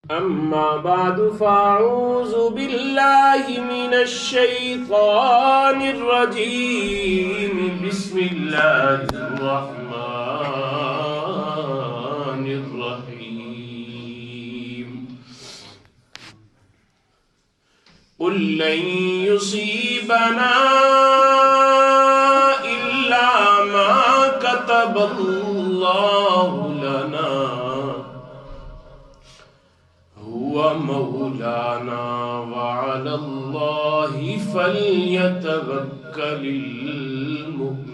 أما بعد فأعوذ بالله من الشيطان الرجيم بسم الله الرحمن الرحيم قل لن يصيبنا إلا ما كتب الله لنا هو مولانا وعلى الله فليتوكل المؤمنون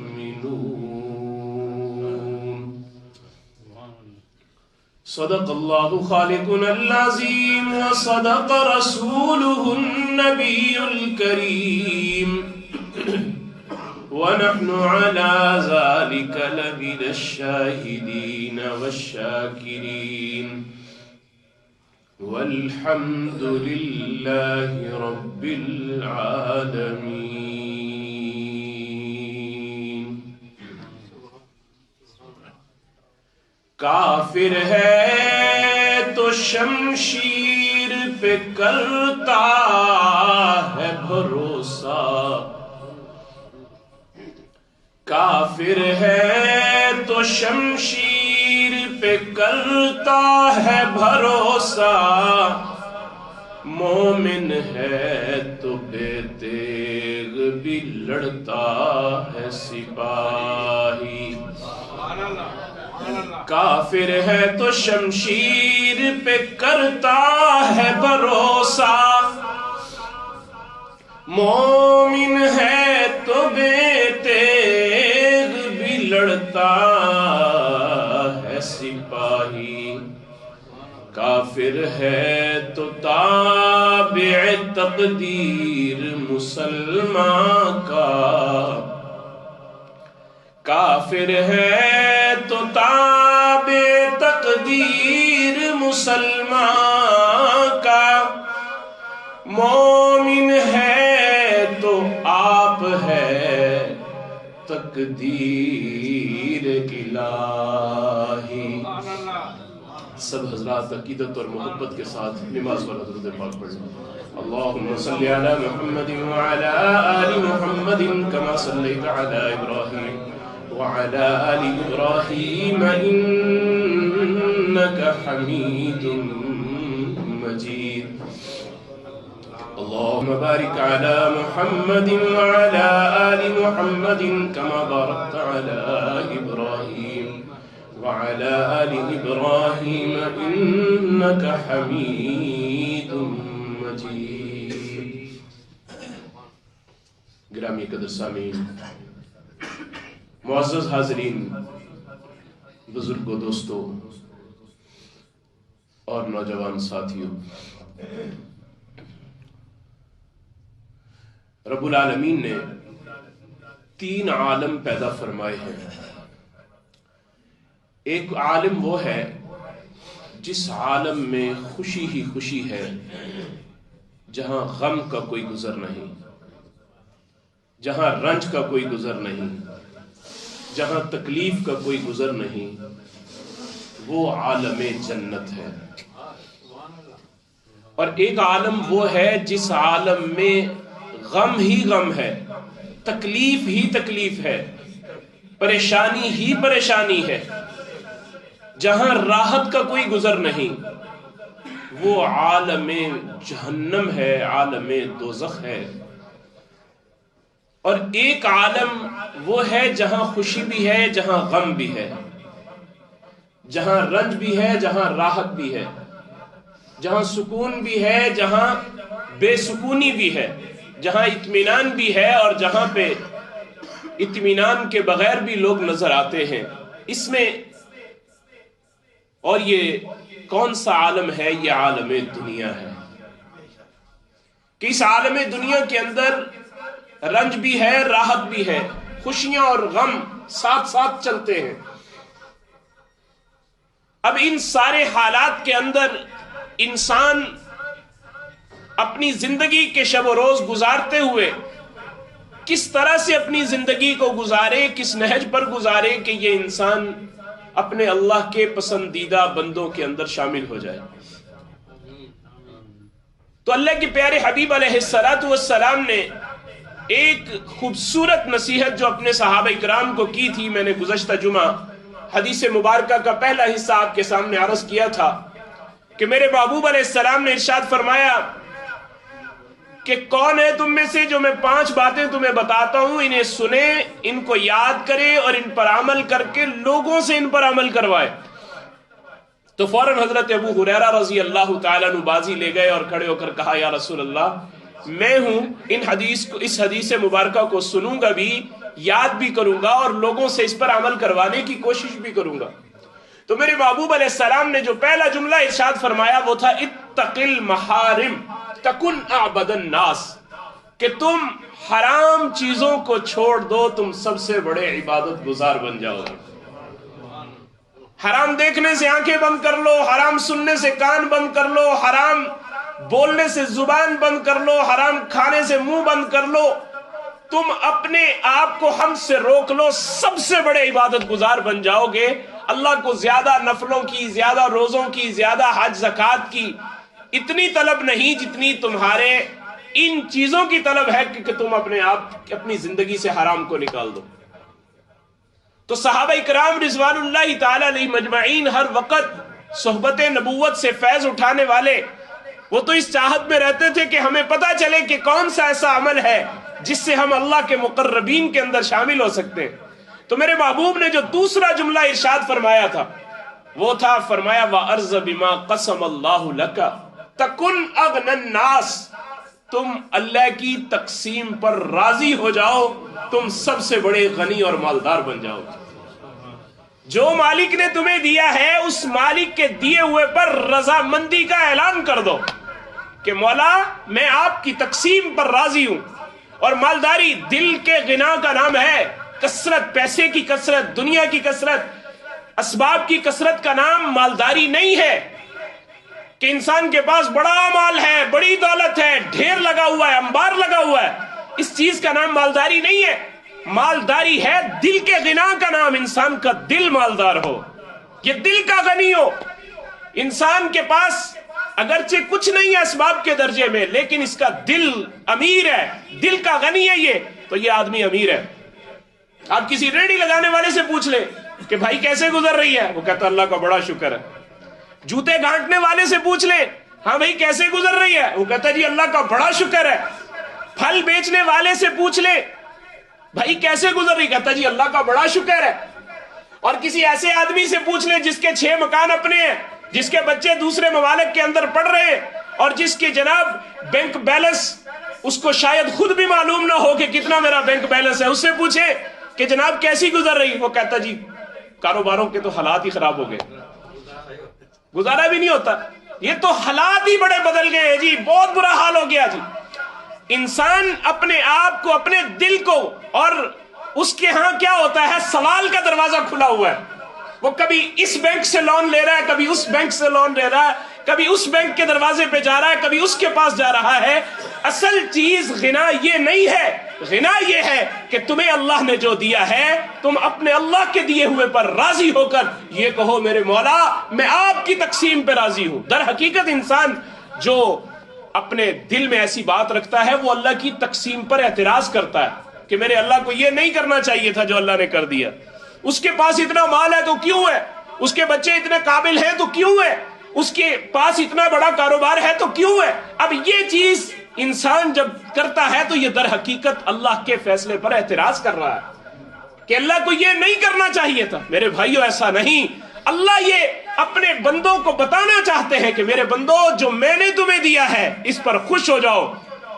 صدق الله خالقنا العظيم وصدق رسوله النبي الكريم ونحن على ذلك لمن الشاهدين والشاكرين والحمد لله رب العالمين. کافر ہے تو شمشیر پہ کرتا ہے بھروسہ، کافر ہے تو شمشیر پہ کرتا ہے بھروسہ، مومن ہے تو بے تیغ بھی لڑتا ہے سپاہی. کافر ہے تو شمشیر پہ کرتا ہے بھروسہ، مومن ہے تو بے تیغ بھی لڑتا ہے سپاہی. کافر ہے تو تابع تقدیر مسلمان کا، کافر ہے تو تابع تقدیر مسلمان کا، مومن ہے تو آپ ہے تقدیر الہی. سب حضرات عقیدت اور محبت کے ساتھ نماز والا درود پاک پڑھیں. اللهم صل على محمد وعلى آل محمد كما صليت على إبراهيم وعلى آل إبراهيم إنك حميد مجيد. اللهم بارك على محمد وعلى آل محمد كما باركت على إبراهيم وعلى آل إبراهيم إنك حميد مجيد. گرامی قدر سامعین، معزز حاضرین، بزرگوں، دوستوں اور نوجوان ساتھیوں، رب العالمین نے 3 عالم پیدا فرمائے ہیں. ایک عالم وہ ہے جس عالم میں خوشی ہی خوشی ہے، جہاں غم کا کوئی گزر نہیں، جہاں رنج کا کوئی گزر نہیں، جہاں تکلیف کا کوئی گزر نہیں، وہ عالم جنت ہے. اور ایک عالم وہ ہے جس عالم میں غم ہی غم ہے، تکلیف ہی تکلیف ہے، پریشانی ہی پریشانی ہے، جہاں راحت کا کوئی گزر نہیں، وہ عالم جہنم ہے، عالم دوزخ ہے. اور ایک عالم وہ ہے جہاں خوشی بھی ہے، جہاں غم بھی ہے، جہاں رنج بھی ہے، جہاں راحت بھی ہے، جہاں سکون بھی ہے، جہاں بے سکونی بھی ہے، جہاں اطمینان بھی ہے اور جہاں پہ اطمینان کے بغیر بھی لوگ نظر آتے ہیں. اس میں اور یہ کون سا عالم ہے؟ یہ عالم دنیا ہے کہ اس عالم دنیا کے اندر رنج بھی ہے، راحت بھی ہے، خوشیاں اور غم ساتھ ساتھ چلتے ہیں. اب ان سارے حالات کے اندر انسان اپنی زندگی کے شب و روز گزارتے ہوئے کس طرح سے اپنی زندگی کو گزارے، کس نہج پر گزارے کہ یہ انسان اپنے اللہ کے پسندیدہ بندوں کے اندر شامل ہو جائے. تو اللہ کے پیارے حبیب علیہ السلام نے ایک خوبصورت نصیحت جو اپنے صحابہ کرام کو کی تھی، میں نے گزشتہ جمعہ حدیث مبارکہ کا پہلا حصہ آپ کے سامنے عرض کیا تھا کہ میرے محبوب علیہ السلام نے ارشاد فرمایا کہ کون ہے تم میں سے جو میں 5 باتیں تمہیں بتاتا ہوں، انہیں سنیں، ان کو یاد کرے اور ان پر عمل کر کے لوگوں سے ان پر عمل کروائے۔ تو فوراً حضرت ابو ہریرہ رضی اللہ تعالیٰ عنہ بازی لے گئے اور کھڑے ہو کر کہا یا رسول اللہ میں ہوں، اس حدیث مبارکہ کو سنوں گا بھی، یاد بھی کروں گا اور لوگوں سے اس پر عمل کروانے کی کوشش بھی کروں گا۔ تو میرے محبوب علیہ السلام نے جو پہلا جملہ ارشاد فرمایا وہ تھا اتق المحارم تکن اعبد الناس، کہ تم حرام چیزوں کو چھوڑ دو، تم سب سے بڑے عبادت گزار بن جاؤ گے۔ حرام دیکھنے سے آنکھیں بند کر لو، حرام سننے سے کان بند کر لو، حرام بولنے سے زبان بند کر لو، حرام کھانے سے منہ بند کر لو، تم اپنے آپ کو ہم سے روک لو، سب سے بڑے عبادت گزار بن جاؤ گے۔ اللہ کو زیادہ نفلوں کی، زیادہ روزوں کی، زیادہ حج زکوٰۃ کی اتنی طلب نہیں جتنی تمہارے ان چیزوں کی طلب ہے کہ تم اپنی زندگی سے حرام کو نکال دو۔ تو صحابہ کرام رضوان اللہ تعالی علیہ مجمعین ہر وقت صحبت نبوت سے فیض اٹھانے والے، وہ تو اس چاہت میں رہتے تھے کہ ہمیں پتہ چلے کہ کون سا ایسا عمل ہے جس سے ہم اللہ کے مقربین کے اندر شامل ہو سکتے ہیں۔ تو میرے محبوب نے جو دوسرا جملہ ارشاد فرمایا تھا وہ تھا، فرمایا وَأَرْضَ بِمَا قَسَمَ اللَّهُ لَكَ تَكُنْ أَغْنَى النَّاسِ، تم اللہ کی تقسیم پر راضی ہو جاؤ، تم سب سے بڑے غنی اور مالدار بن جاؤ۔ جو مالک نے تمہیں دیا ہے اس مالک کے دیے ہوئے پر رضامندی کا اعلان کر دو کہ مولا میں آپ کی تقسیم پر راضی ہوں۔ اور مالداری دل کے غنا کا نام ہے، کثرت، پیسے کی کثرت، دنیا کی کثرت، اسباب کی کثرت کا نام مالداری نہیں ہے کہ انسان کے پاس بڑا مال ہے، بڑی دولت ہے، ڈھیر لگا ہوا ہے، انبار لگا ہوا ہے، اس چیز کا نام مالداری نہیں ہے۔ مالداری ہے دل کے غنا کا نام، انسان کا دل مالدار ہو، یہ دل کا غنی ہو۔ انسان کے پاس اگرچہ کچھ نہیں ہے اسباب کے درجے میں، لیکن اس کا دل امیر ہے، دل کا غنی ہے، تو یہ آدمی امیر ہے۔ آپ کسی ریڑھی لگانے والے سے پوچھ لیں کہ بھائی کیسے گزر رہی ہے، وہ کہتا اللہ کا بڑا شکر ہے۔ جوتے گھانٹنے والے سے پوچھ لیں ہاں بھائی کیسے گزر رہی ہے، وہ کہتا جی اللہ کا بڑا شکر ہے۔ پھل بیچنے والے سے پوچھ لیں بھائی کیسے گزر رہی، کہتا جی اللہ کا بڑا شکر ہے۔ اور کسی ایسے آدمی سے پوچھ لیں جس کے 6 مکان اپنے ہیں، جس کے بچے دوسرے ممالک کے اندر پڑھ رہے ہیں، اور جس کے جناب بینک بیلنس اس کو شاید خود بھی معلوم نہ ہو کہ کتنا میرا بینک بیلنس ہے، اس سے پوچھے کہ جناب کیسی گزر رہی، وہ کہتا جی کاروباروں کے تو حالات ہی خراب ہو گئے، گزارا بھی نہیں ہوتا، یہ تو حالات ہی بڑے بدل گئے ہیں جی، بہت برا حال ہو گیا جی۔ انسان اپنے آپ کو، اپنے دل کو، اور اس کے ہاں کیا ہوتا ہے، سوال کا دروازہ کھلا ہوا ہے، وہ کبھی اس بینک سے لون لے رہا ہے، کبھی اس بینک سے لون لے رہا ہے، کبھی اس بینک کے دروازے پہ جا رہا ہے، کبھی اس کے پاس جا رہا ہے۔ اصل چیز غنا یہ نہیں ہے، غنا یہ ہے کہ تمہیں اللہ نے جو دیا ہے تم اپنے اللہ کے دیے ہوئے پر راضی ہو کر یہ کہو میرے مولا میں آپ کی تقسیم پہ راضی ہوں۔ در حقیقت انسان جو اپنے دل میں ایسی بات رکھتا ہے وہ اللہ کی تقسیم پر اعتراض کرتا ہے کہ میرے اللہ کو یہ نہیں کرنا چاہیے تھا جو اللہ نے کر دیا، اس کے پاس اتنا مال ہے تو کیوں ہے، اس کے بچے اتنے قابل ہیں تو کیوں ہے، اس کے پاس اتنا بڑا کاروبار ہے تو کیوں ہے۔ اب یہ چیز انسان جب کرتا ہے تو یہ در حقیقت اللہ کے فیصلے پر اعتراض کر رہا ہے کہ اللہ کو یہ نہیں کرنا چاہیے تھا۔ میرے بھائیو ایسا نہیں، اللہ یہ اپنے بندوں کو بتانا چاہتے ہیں کہ میرے بندو جو میں نے تمہیں دیا ہے اس پر خوش ہو جاؤ،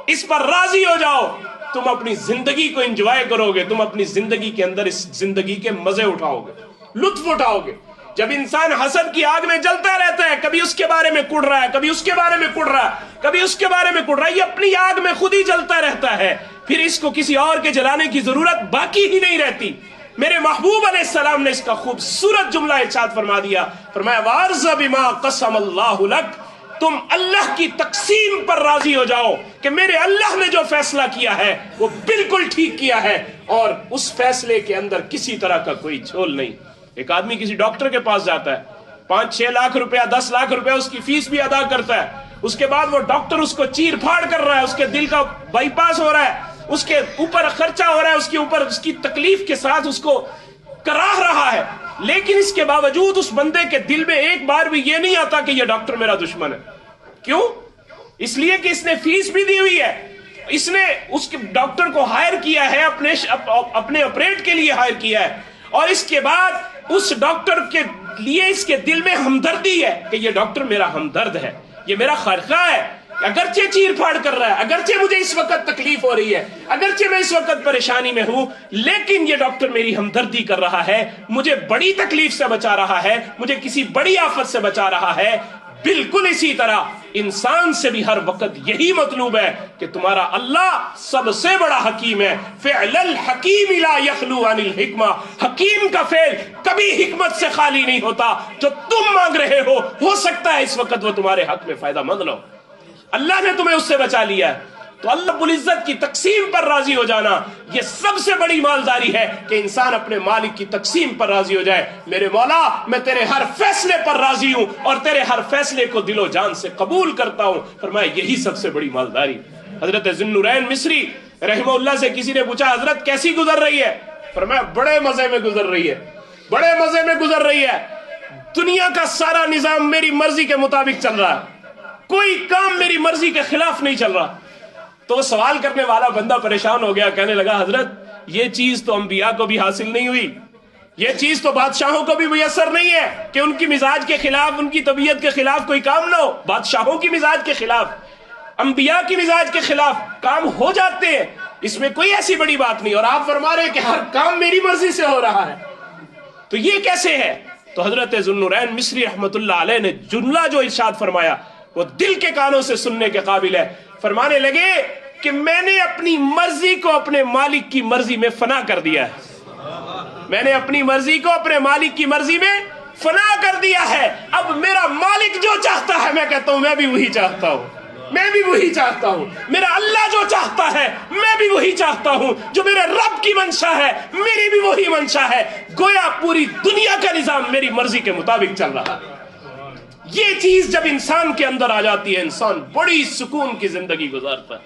اس پر راضی ہو جاؤ، تم اپنی زندگی کو انجوائے کرو گے، تم اپنی زندگی کے اندر اس زندگی کے مزے اٹھاؤ گے، لطف اٹھاؤ گے۔ جب انسان حسد کی آگ میں جلتا رہتا ہے، کبھی اس کے بارے میں کڑ رہا ہے، کبھی اس کے بارے میں کڑ رہا ہے، کبھی اس کے بارے میں کڑ رہا ہے، یہ اپنی آگ میں خود ہی جلتا رہتا ہے، پھر اس کو کسی اور کے جلانے کی ضرورت باقی ہی نہیں رہتی۔ میرے محبوب علیہ السلام نے اس کا خوبصورت جملہ ارشاد فرما دیا، فرمایا وَارْضَ بِمَا قَسَمَ اللَّهُ لَكَ، تم اللہ کی تقسیم پر راضی ہو جاؤ کہ میرے اللہ نے جو فیصلہ کیا ہے وہ بالکل ٹھیک کیا ہے، اور اس فیصلے کے اندر کسی طرح کا کوئی جھول نہیں۔ ایک آدمی کسی ڈاکٹر کے پاس جاتا ہے، 5-6 لاکھ روپیہ 10 لاکھ روپیہ اس کی فیس بھی ادا کرتا ہے، اس کے بعد وہ ڈاکٹر اس کو چیر پھاڑ کر رہا ہے، اس کے دل کا بائی پاس ہو رہا ہے، اس کے اوپر خرچہ ہو رہا ہے، اس کے اوپر اس کی تکلیف کے ساتھ اس کو کراہ رہا ہے، لیکن اس کے باوجود اس بندے کے دل میں ایک بار بھی یہ نہیں آتا کہ یہ ڈاکٹر میرا دشمن ہے۔ کیوں؟ اس لیے کہ اس نے فیس بھی دی ہوئی ہے، اس نے اس ڈاکٹر کو ہائر کیا ہے، اپنے آپریٹ کے لیے ہائر کیا ہے، اور اس کے بعد اس ڈاکٹر کے لیے اس کے دل میں ہمدردی ہے کہ یہ ڈاکٹر میرا ہمدرد ہے، یہ میرا خواہ ہے، اگرچہ چیر پھاڑ کر رہا ہے، اگرچہ مجھے اس وقت تکلیف ہو رہی ہے، اگرچہ میں اس وقت پریشانی میں ہوں، لیکن یہ ڈاکٹر میری ہمدردی کر رہا ہے، مجھے بڑی تکلیف سے بچا رہا ہے، مجھے کسی بڑی آفت سے بچا رہا ہے۔ بالکل اسی طرح انسان سے بھی ہر وقت یہی مطلوب ہے کہ تمہارا اللہ سب سے بڑا حکیم ہے۔ فعل الحکیم لا یخلو عن الحکمہ، حکیم کا فعل کبھی حکمت سے خالی نہیں ہوتا۔ جو تم مانگ رہے ہو سکتا ہے اس وقت وہ تمہارے حق میں فائدہ مند نہ ہو، اللہ نے تمہیں اس سے بچا لیا ہے۔ تو اللہ رب العزت کی تقسیم پر راضی ہو جانا یہ سب سے بڑی مالداری ہے کہ انسان اپنے مالک کی تقسیم پر راضی ہو جائے۔ میرے مولا میں تیرے ہر فیصلے پر راضی ہوں اور تیرے ہر فیصلے کو دل و جان سے قبول کرتا ہوں۔ فرمایا یہی سب سے بڑی مالداری۔ حضرت ذی النورین مصری رحمہ اللہ سے کسی نے پوچھا حضرت کیسی گزر رہی ہے؟ فرمایا بڑے مزے میں گزر رہی ہے، بڑے مزے میں گزر رہی ہے، دنیا کا سارا نظام میری مرضی کے مطابق چل رہا ہے، کوئی کام میری مرضی کے خلاف نہیں چل رہا۔ تو وہ سوال کرنے والا بندہ پریشان ہو گیا، کہنے لگا حضرت یہ چیز تو انبیاء کو بھی حاصل نہیں ہوئی، یہ چیز تو بادشاہوں کو بھی میسر نہیں ہے کہ ان کی مزاج کے خلاف، ان کی طبیعت کے خلاف کوئی کام نہ ہو۔ بادشاہوں کی مزاج کے خلاف، انبیاء کی مزاج کے خلاف کام ہو جاتے ہیں، اس میں کوئی ایسی بڑی بات نہیں، اور آپ فرما رہے ہیں کہ ہر کام میری مرضی سے ہو رہا ہے، تو یہ کیسے ہے؟ تو حضرت ذی النورین مصری رحمۃ اللہ علیہ نے جملہ جو ارشاد فرمایا وہ دل کے کانوں سے سننے کے قابل ہے۔ فرمانے لگے کہ میں نے اپنی مرضی کو اپنے مالک کی مرضی میں فنا کر دیا ہے، میں نے اپنی مرضی کو اپنے مالک کی مرضی میں فنا کر دیا ہے۔ اب میرا مالک جو چاہتا ہے میں کہتا ہوں میں بھی وہی چاہتا ہوں، میں بھی وہی چاہتا ہوں، میرا اللہ جو چاہتا ہے میں بھی وہی چاہتا ہوں، جو میرے رب کی منشا ہے میری بھی وہی منشا ہے، گویا پوری دنیا کا نظام میری مرضی کے مطابق چل رہا ہے۔ یہ چیز جب انسان کے اندر آ جاتی ہے انسان بڑی سکون کی زندگی گزارتا ہے،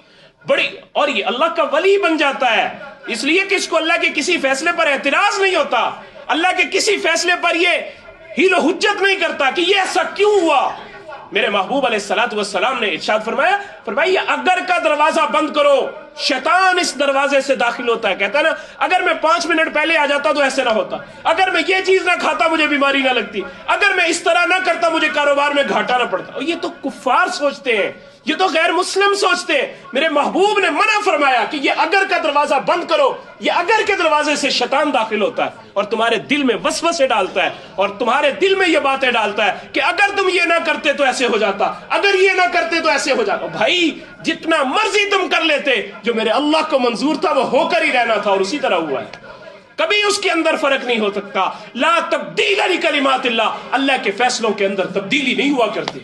بڑی، اور یہ اللہ کا ولی بن جاتا ہے، اس لیے کہ اس کو اللہ کے کسی فیصلے پر اعتراض نہیں ہوتا، اللہ کے کسی فیصلے پر یہ ہیل و حجت نہیں کرتا کہ یہ ایسا کیوں ہوا۔ میرے محبوب علیہ الصلوۃ والسلام نے ارشاد فرمایا اگر کا دروازہ بند کرو شیطان اس دروازے سے داخل ہوتا ہے، کہتا ہے نا اگر میں 5 منٹ پہلے آ جاتا تو ایسے نہ ہوتا، اگر میں یہ چیز نہ کھاتا مجھے بیماری نہ لگتی، اگر میں اس طرح نہ کرتا مجھے کاروبار میں گھاٹا نہ پڑتا۔ اور یہ تو کفار سوچتے ہیں، یہ تو غیر مسلم سوچتے ہیں، میرے محبوب نے منع فرمایا کہ یہ اگر کا دروازہ بند کرو، یہ اگر کے دروازے سے شیطان داخل ہوتا ہے اور تمہارے دل میں وسوسے ڈالتا ہے اور تمہارے دل میں یہ باتیں ڈالتا ہے کہ اگر تم یہ نہ کرتے تو ایسے ہو جاتا، اگر یہ نہ کرتے تو ایسے ہو جاتا۔ بھائی جتنا مرضی تم کر لیتے، جو میرے اللہ کو منظور تھا وہ ہو کر ہی رہنا تھا، اور اسی طرح ہوا ہے، کبھی اس کے اندر فرق نہیں ہو سکتا۔ لا تبدیل لکلمات اللہ، اللہ کے فیصلوں کے اندر تبدیلی نہیں ہوا کرتی،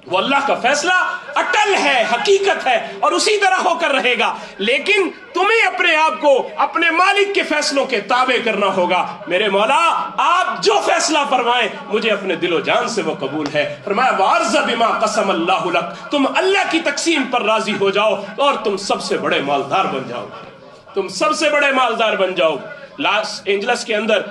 وہ اللہ کا فیصلہ اٹل ہے، حقیقت ہے، اور اسی طرح ہو کر رہے گا، لیکن تمہیں اپنے آپ کو اپنے مالک کے فیصلوں کے تابع کرنا ہوگا۔ میرے مولا آپ جو فیصلہ فرمائیں مجھے اپنے دل و جان سے وہ قبول ہے۔ فرمایا وَارْضَ بِمَا قَسَمَ اللَّهُ لَكَ، تم اللہ کی تقسیم پر راضی ہو جاؤ اور تم سب سے بڑے مالدار بن جاؤ، تم سب سے بڑے مالدار بن جاؤ۔ لاس اینجلس کے اندر،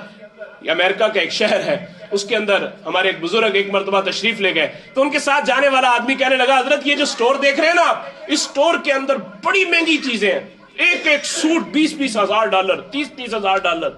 امریکہ کا ایک شہر ہے، اس کے اندر ہمارے ایک بزرگ ایک مرتبہ تشریف لے گئے، تو ان کے ساتھ جانے والا آدمی کہنے لگا حضرت یہ جو سٹور دیکھ رہے ہیں نا آپ، اس سٹور کے اندر بڑی مہنگی چیزیں ہیں، ایک ایک سوٹ $20,000 $30,000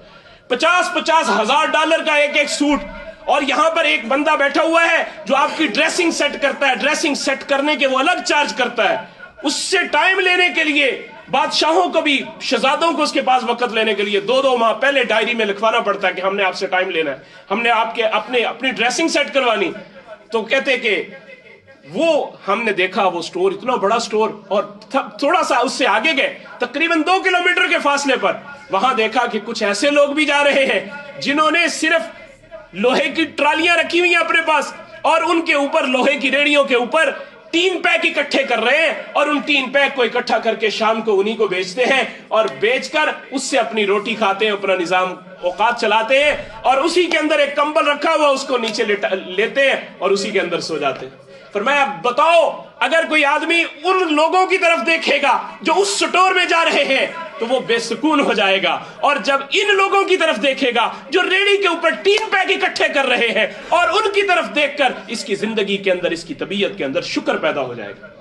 $30,000 $50,000 کا ایک ایک سوٹ، اور یہاں پر ایک بندہ بیٹھا ہوا ہے جو آپ کی ڈریسنگ سیٹ کرتا ہے، ڈریسنگ سیٹ کرنے کے وہ الگ چارج کرتا ہے، اس سے ٹائم لینے کے لیے بادشاہوں کو بھی، شہزادوں کو اس کے پاس وقت لینے کے لیے 2 ماہ پہلے ڈائری میں لکھوانا پڑتا ہے کہ ہم نے آپ سے ٹائم لینا ہے، ہم نے آپ کے اپنی ڈریسنگ سیٹ کروانی۔ تو کہتے کہ وہ ہم نے دیکھا وہ سٹور اتنا بڑا سٹور، اور تھوڑا سا اس سے آگے گئے تقریباً 2 کلومیٹر کے فاصلے پر، وہاں دیکھا کہ کچھ ایسے لوگ بھی جا رہے ہیں جنہوں نے صرف لوہے کی ٹرالیاں رکھی ہوئی ہیں اپنے پاس، اور ان کے اوپر لوہے کی ریڑھیوں کے اوپر 3 پیک اکٹھے کر رہے ہیں، اور ان 3 پیک کو اکٹھا کر کے شام کو انہی کو بیچتے ہیں، اور بیچ کر اس سے اپنی روٹی کھاتے ہیں، اپنا نظام اوقات چلاتے ہیں، اور اسی کے اندر ایک کمبل رکھا ہوا اس کو نیچے لیتے ہیں اور اسی کے اندر سو جاتے ہیں۔ فرمایا بتاؤ اگر کوئی آدمی ان لوگوں کی طرف دیکھے گا جو اس سٹور میں جا رہے ہیں تو وہ بے سکون ہو جائے گا، اور جب ان لوگوں کی طرف دیکھے گا جو ریڑھی کے اوپر 3 پیک اکٹھے کر رہے ہیں، اور ان کی طرف دیکھ کر اس کی زندگی کے اندر، اس کی طبیعت کے اندر شکر پیدا ہو جائے گا۔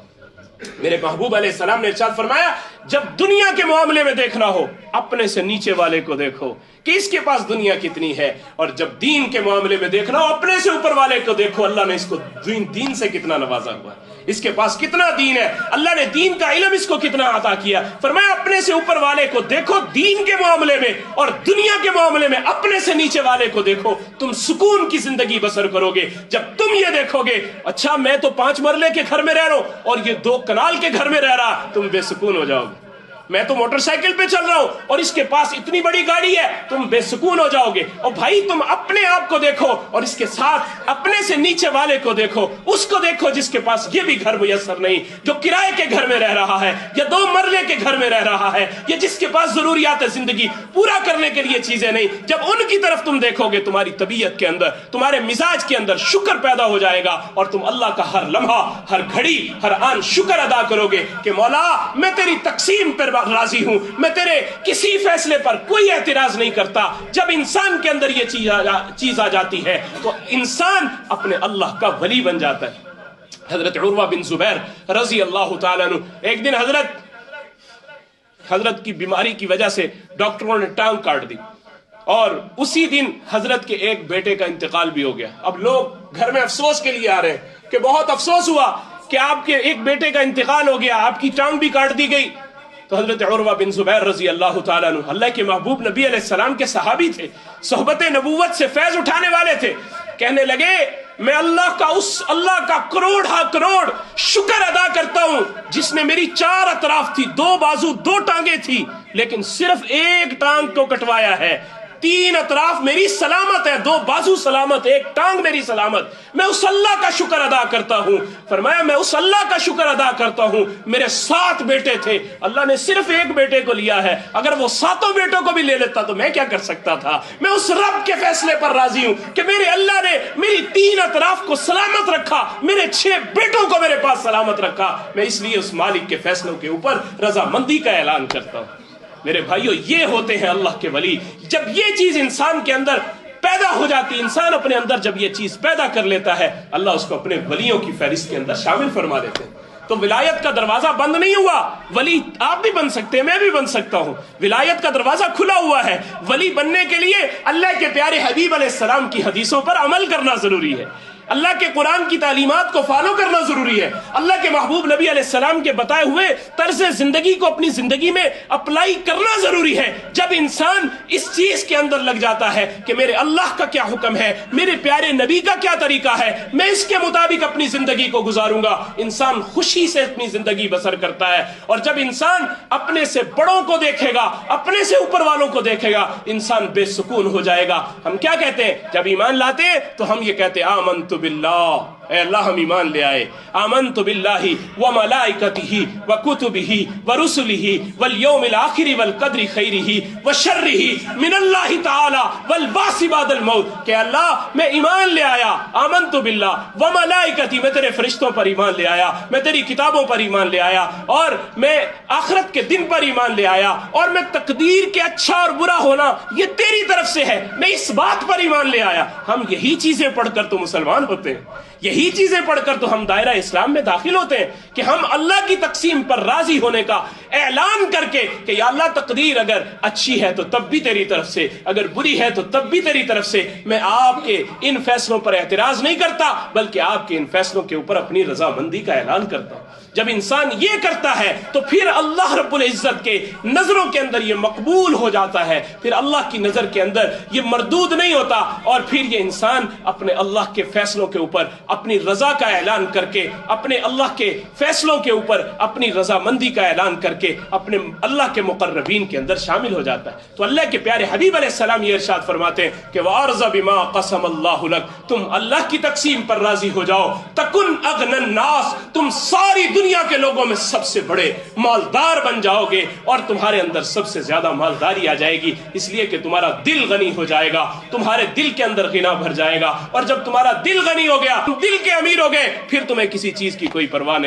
میرے محبوب علیہ السلام نے ارشاد فرمایا، جب دنیا کے معاملے میں دیکھنا ہو اپنے سے نیچے والے کو دیکھو کہ اس کے پاس دنیا کتنی ہے، اور جب دین کے معاملے میں دیکھنا ہو اپنے سے اوپر والے کو دیکھو اللہ نے اس کو دین سے کتنا نوازا ہوا ہے، اس کے پاس کتنا دین ہے، اللہ نے دین کا علم اس کو کتنا عطا کیا۔ فرمایا اپنے سے اوپر والے کو دیکھو دین کے معاملے میں، اور دنیا کے معاملے میں اپنے سے نیچے والے کو دیکھو، تم سکون کی زندگی بسر کرو گے۔ جب تم یہ دیکھو گے اچھا میں تو 5 مرلے کے گھر میں رہ رہا ہوں اور یہ 2 کنال کے گھر میں رہ رہا، تم بے سکون ہو جاؤ گے۔ میں تو موٹر سائیکل پہ چل رہا ہوں اور اس کے پاس اتنی بڑی گاڑی ہے، تم بے سکون ہو جاؤ گے۔ اور بھائی تم اپنے آپ کو دیکھو اور اس کے ساتھ اپنے سے نیچے والے کو دیکھو، اس کو دیکھو جس کے پاس یہ بھی گھر میسر نہیں، جو کرائے کے گھر میں رہ رہا ہے یا 2 مرلے کے گھر میں رہ رہا ہے، یا جس کے پاس ضروریات زندگی پورا کرنے کے لیے چیزیں نہیں۔ جب ان کی طرف تم دیکھو گے تمہاری طبیعت کے اندر، تمہارے مزاج کے اندر شکر پیدا ہو جائے گا، اور تم اللہ کا ہر لمحہ، ہر گھڑی، ہر آن شکر ادا کرو گے کہ مولا میں تیری تقسیم پر راضی ہوں، میں تیرے کسی فیصلے پر کوئی اعتراض نہیں کرتا۔ جب انسان کے اندر یہ چیز آ جاتی ہے تو انسان اپنے اللہ کا ولی بن جاتا ہے۔ حضرت عروہ بن زبیر رضی اللہ تعالیٰ عنہ، ایک دن حضرت کی بیماری کی وجہ سے ڈاکٹروں نے ٹانگ کاٹ دی، اور اسی دن حضرت کے ایک بیٹے کا انتقال بھی ہو گیا۔ اب لوگ گھر میں افسوس کے لیے آ رہے ہیں کہ بہت افسوس ہوا کہ آپ کے ایک بیٹے کا انتقال ہو گیا، آپ کی ٹانگ بھی کاٹ دی گئی۔ تو حضرت عروہ بن زبیر رضی اللہ تعالیٰ عنہ اللہ کے محبوب نبی علیہ السلام کے صحابی تھے، صحبت نبوت سے فیض اٹھانے والے تھے، کہنے لگے میں اللہ کا کروڑ شکر ادا کرتا ہوں جس نے میری 4 اطراف تھی، 2 بازو 2 ٹانگیں تھی، لیکن صرف ایک ٹانگ کو کٹوایا ہے، 3 اطراف میری سلامت ہے، 2 بازو سلامت، 1 ٹانگ میری سلامت۔ میں اس اللہ کا شکر ادا کرتا ہوں۔ فرمایا میں اس اللہ کا شکر ادا کرتا ہوں، میرے 7 بیٹے تھے، اللہ نے صرف 1 بیٹے کو لیا ہے، اگر وہ 7 بیٹوں کو بھی لے لیتا تو میں کیا کر سکتا تھا۔ میں اس رب کے فیصلے پر راضی ہوں کہ میرے اللہ نے میری 3 اطراف کو سلامت رکھا، میرے 6 بیٹوں کو میرے پاس سلامت رکھا، میں اس لیے اس مالک کے فیصلوں کے اوپر رضامندی کا اعلان کرتا ہوں۔ میرے بھائیو یہ ہوتے ہیں اللہ کے ولی۔ جب یہ چیز انسان کے اندر پیدا ہو جاتی، انسان اپنے اندر جب یہ چیز پیدا کر لیتا ہے، اللہ اس کو اپنے ولیوں کی فہرست کے اندر شامل فرما دیتے ہیں۔ تو ولایت کا دروازہ بند نہیں ہوا، ولی آپ بھی بن سکتے ہیں، میں بھی بن سکتا ہوں، ولایت کا دروازہ کھلا ہوا ہے۔ ولی بننے کے لیے اللہ کے پیارے حبیب علیہ السلام کی حدیثوں پر عمل کرنا ضروری ہے، اللہ کے قرآن کی تعلیمات کو فالو کرنا ضروری ہے، اللہ کے محبوب نبی علیہ السلام کے بتائے ہوئے طرز زندگی کو اپنی زندگی میں اپلائی کرنا ضروری ہے۔ جب انسان اس چیز کے اندر لگ جاتا ہے کہ میرے اللہ کا کیا حکم ہے، میرے پیارے نبی کا کیا طریقہ ہے، میں اس کے مطابق اپنی زندگی کو گزاروں گا، انسان خوشی سے اپنی زندگی بسر کرتا ہے۔ اور جب انسان اپنے سے بڑوں کو دیکھے گا، اپنے سے اوپر والوں کو دیکھے گا، انسان بے سکون ہو جائے گا۔ ہم کیا کہتے ہیں جب ایمان لاتے ہیں تو ہم یہ کہتے ہیں آمنت باللہ، اے اللہ ہم ایمان لے آئے، آمنت باللہ وملائکتہ وکتبہ ورسلہ والیوم الآخر والقدر خیرہ وشرہ من اللہ تعالی والبعث بعد الموت، کہ اللہ میں ایمان لے آیا، آمنت باللہ وملائکتہ، میں تیرے فرشتوں پر ایمان لے آیا، میں تیری کتابوں پر ایمان لے آیا، اور میں آخرت کے دن پر ایمان لے آیا، اور میں تقدیر کے اچھا اور برا ہونا یہ تیری طرف سے ہے، میں اس بات پر ایمان لے آیا۔ ہم یہی چیزیں پڑھ کر تو مسلمان ہوتے ہیں، یہی چیزیں پڑھ کر تو ہم دائرہ اسلام میں داخل ہوتے ہیں کہ ہم اللہ کی تقسیم پر راضی ہونے کا اعلان کر کے کہ یا اللہ تقدیر اگر اچھی ہے تو تب بھی تیری طرف سے، اگر بری ہے تو تب بھی تیری طرف سے، میں آپ کے ان فیصلوں پر اعتراض نہیں کرتا بلکہ آپ کے ان فیصلوں کے اوپر اپنی رضامندی کا اعلان کرتا ہوں۔ جب انسان یہ کرتا ہے تو پھر اللہ رب العزت کے نظروں کے اندر یہ مقبول ہو جاتا ہے، پھر اللہ کی نظر کے اندر یہ مردود نہیں ہوتا، اور پھر یہ انسان اپنے اللہ کے فیصلوں کے اوپر اپنی رضا کا اعلان کر کے، اپنے اللہ کے فیصلوں کے اوپر اپنی رضامندی کا اعلان کر کے اپنے اللہ کے مقربین کے اندر شامل ہو جاتا ہے۔ تو اللہ کے پیارے حبیب علیہ السلام یہ ارشاد فرماتے ہیں کہ وَأَرْضَ بِمَا قَسَمَ اللَّهُ لَكَ، تم اللہ کی تقسیم پر راضی ہو جاؤ، تَكُنْ أَغْنَى النَّاسِ، تم ساری دنیا کے لوگوں میں سب سے بڑے مالدار بن جاؤ گے، اور تمہارے اندر سب سے زیادہ مالداری آ جائے گی، اس لیے کہ تمہارا دل غنی ہو جائے گا، تمہارے دل کے اندر غنا بھر جائے گا، اور جب تمہارا دل غنی ہو گیا، تم دل کے امیر ہو گئے، پھر تمہیں کسی چیز کی کوئی پرواہ نہیں۔